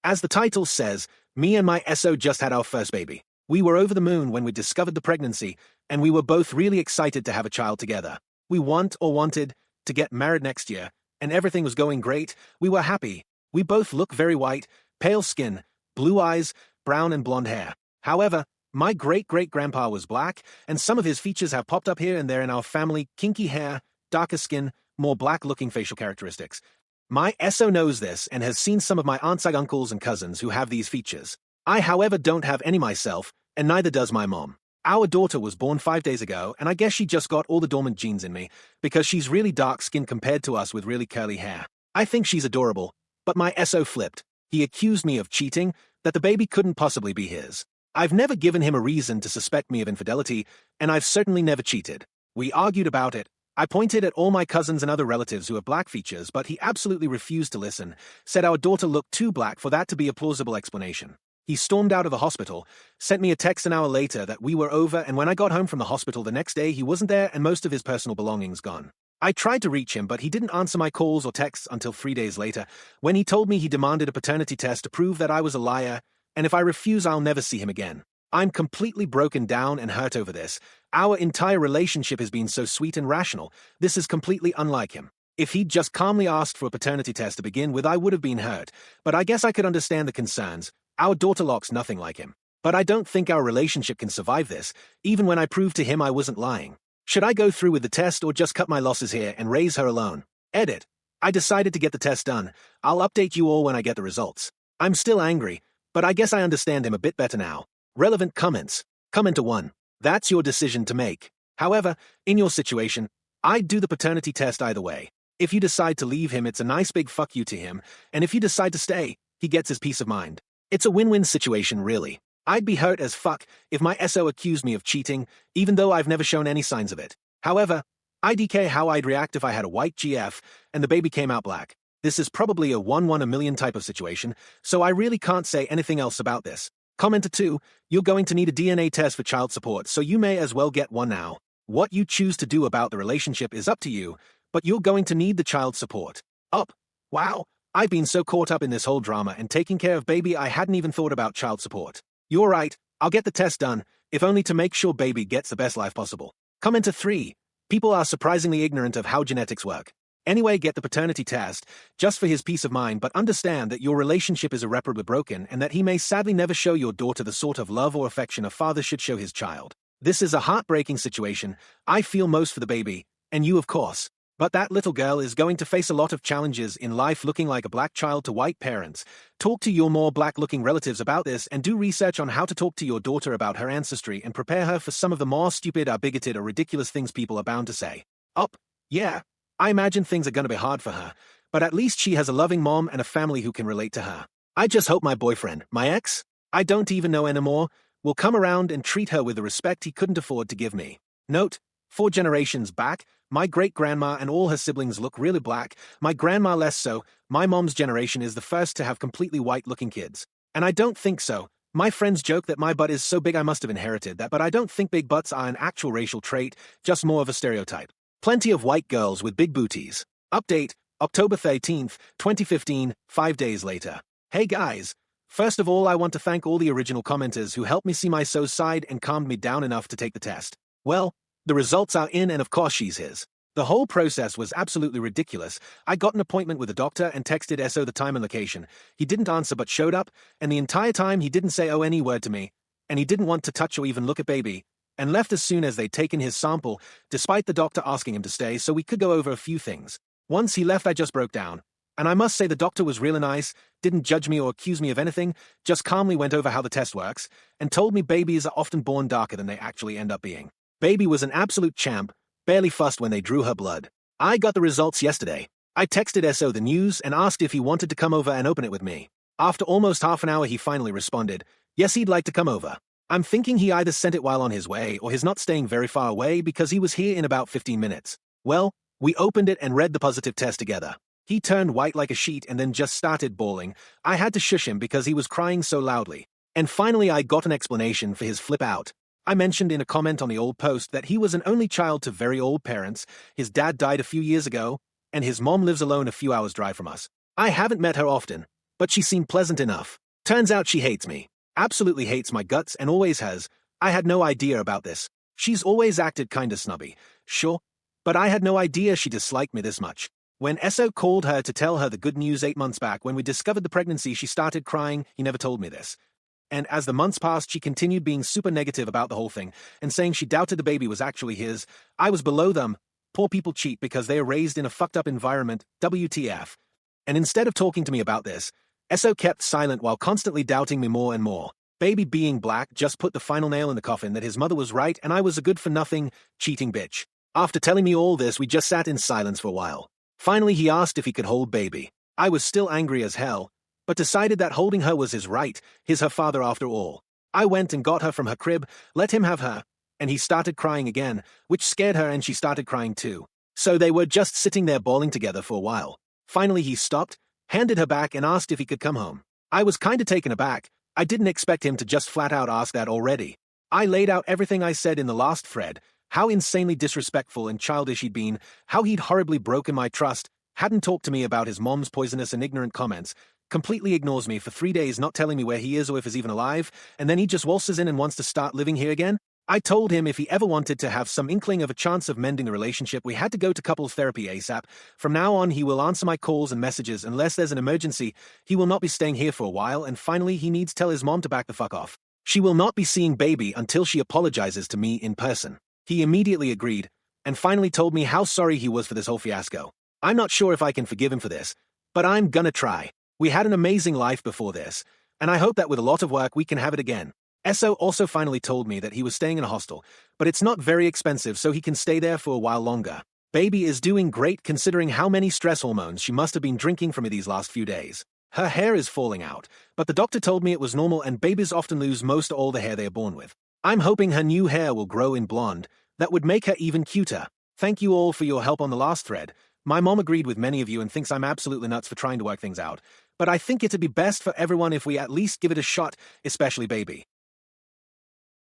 As the title says, me and my SO just had our first baby. We were over the moon when we discovered the pregnancy, and we were both really excited to have a child together. We wanted to get married next year, and everything was going great. We were happy. We both look very white, pale skin, blue eyes, brown and blonde hair. However, my great-great-grandpa was black, and some of his features have popped up here and there in our family: kinky hair, darker skin, more black-looking facial characteristics. My SO knows this and has seen some of my aunts, uncles, and cousins who have these features. I, however, don't have any myself, and neither does my mom. Our daughter was born 5 days ago, and I guess she just got all the dormant genes in me, because she's really dark-skinned compared to us with really curly hair. I think she's adorable, but my SO flipped. He accused me of cheating, that the baby couldn't possibly be his. I've never given him a reason to suspect me of infidelity, and I've certainly never cheated. We argued about it. I pointed at all my cousins and other relatives who have black features, but he absolutely refused to listen, said our daughter looked too black for that to be a plausible explanation. He stormed out of the hospital, sent me a text an hour later that we were over, and when I got home from the hospital the next day, he wasn't there and most of his personal belongings gone. I tried to reach him, but he didn't answer my calls or texts until 3 days later, when he told me he demanded a paternity test to prove that I was a liar, and if I refuse, I'll never see him again. I'm completely broken down and hurt over this. Our entire relationship has been so sweet and rational. This is completely unlike him. If he'd just calmly asked for a paternity test to begin with, I would have been hurt, but I guess I could understand the concerns. Our daughter looks nothing like him. But I don't think our relationship can survive this, even when I proved to him I wasn't lying. Should I go through with the test or just cut my losses here and raise her alone? Edit. I decided to get the test done. I'll update you all when I get the results. I'm still angry, but I guess I understand him a bit better now. Relevant comments. Commenter 1. That's your decision to make. However, in your situation, I'd do the paternity test either way. If you decide to leave him, it's a nice big fuck you to him, and if you decide to stay, he gets his peace of mind. It's a win-win situation, really. I'd be hurt as fuck if my SO accused me of cheating, even though I've never shown any signs of it. However, IDK how I'd react if I had a white GF and the baby came out black. This is probably a 1 a million type of situation, so I really can't say anything else about this. Commenter 2, you're going to need a DNA test for child support, so you may as well get one now. What you choose to do about the relationship is up to you, but you're going to need the child support. Wow, I've been so caught up in this whole drama and taking care of baby I hadn't even thought about child support. You're right, I'll get the test done, if only to make sure baby gets the best life possible. Commenter 3, people are surprisingly ignorant of how genetics work. Anyway, get the paternity test, just for his peace of mind, but understand that your relationship is irreparably broken and that he may sadly never show your daughter the sort of love or affection a father should show his child. This is a heartbreaking situation. I feel most for the baby, and you of course. But that little girl is going to face a lot of challenges in life looking like a black child to white parents. Talk to your more black-looking relatives about this and do research on how to talk to your daughter about her ancestry and prepare her for some of the more stupid or bigoted or ridiculous things people are bound to say. Yeah. I imagine things are going to be hard for her, but at least she has a loving mom and a family who can relate to her. I just hope my boyfriend, my ex, I don't even know anymore, will come around and treat her with the respect he couldn't afford to give me. Note, 4 generations back, my great-grandma and all her siblings look really black, my grandma less so. My mom's generation is the first to have completely white-looking kids. And I don't think so. My friends joke that my butt is so big I must have inherited that, but I don't think big butts are an actual racial trait, just more of a stereotype. Plenty of white girls with big booties. Update, October 13th, 2015, 5 days later. Hey guys. First of all, I want to thank all the original commenters who helped me see my SO's side and calmed me down enough to take the test. Well, the results are in and of course she's his. The whole process was absolutely ridiculous. I got an appointment with a doctor and texted SO the time and location. He didn't answer but showed up, and the entire time he didn't say any word to me, and he didn't want to touch or even look at baby, and left as soon as they'd taken his sample, despite the doctor asking him to stay so we could go over a few things. Once he left, I just broke down. And I must say the doctor was really nice, didn't judge me or accuse me of anything, just calmly went over how the test works, and told me babies are often born darker than they actually end up being. Baby was an absolute champ, barely fussed when they drew her blood. I got the results yesterday. I texted SO the news and asked if he wanted to come over and open it with me. After almost half an hour he finally responded, yes, he'd like to come over. I'm thinking he either sent it while on his way or he's not staying very far away because he was here in about 15 minutes. Well, we opened it and read the positive test together. He turned white like a sheet and then just started bawling. I had to shush him because he was crying so loudly. And finally I got an explanation for his flip out. I mentioned in a comment on the old post that he was an only child to very old parents, his dad died a few years ago, and his mom lives alone a few hours drive from us. I haven't met her often, but she seemed pleasant enough. Turns out she hates me. Absolutely hates my guts and always has. I had no idea about this. She's always acted kinda snobby, sure, but I had no idea she disliked me this much. When Esso called her to tell her the good news 8 months back when we discovered the pregnancy, she started crying. He never told me this. And as the months passed, she continued being super negative about the whole thing and saying she doubted the baby was actually his. I was below them. Poor people cheat because they are raised in a fucked up environment, WTF. And instead of talking to me about this, Esso kept silent while constantly doubting me more and more. Baby being black just put the final nail in the coffin that his mother was right and I was a good-for-nothing, cheating bitch. After telling me all this, we just sat in silence for a while. Finally, he asked if he could hold baby. I was still angry as hell, but decided that holding her was his right. He's her father after all. I went and got her from her crib, let him have her, and he started crying again, which scared her and she started crying too. So they were just sitting there bawling together for a while. Finally, he stopped, handed her back and asked if he could come home. I was kinda taken aback. I didn't expect him to just flat out ask that already. I laid out everything I said in the last thread, how insanely disrespectful and childish he'd been, how he'd horribly broken my trust, hadn't talked to me about his mom's poisonous and ignorant comments, completely ignores me for 3 days not telling me where he is or if he's even alive, and then he just waltzes in and wants to start living here again? I told him if he ever wanted to have some inkling of a chance of mending the relationship, we had to go to couples therapy ASAP. From now on, he will answer my calls and messages unless there's an emergency. He will not be staying here for a while, and finally, he needs to tell his mom to back the fuck off. She will not be seeing baby until she apologizes to me in person. He immediately agreed, and finally told me how sorry he was for this whole fiasco. I'm not sure if I can forgive him for this, but I'm gonna try. We had an amazing life before this, and I hope that with a lot of work we can have it again. Esso also finally told me that he was staying in a hostel, but it's not very expensive so he can stay there for a while longer. Baby is doing great considering how many stress hormones she must have been drinking from me these last few days. Her hair is falling out, but the doctor told me it was normal and babies often lose most or all the hair they are born with. I'm hoping her new hair will grow in blonde. That would make her even cuter. Thank you all for your help on the last thread. My mom agreed with many of you and thinks I'm absolutely nuts for trying to work things out. But I think it'd be best for everyone if we at least give it a shot, especially baby.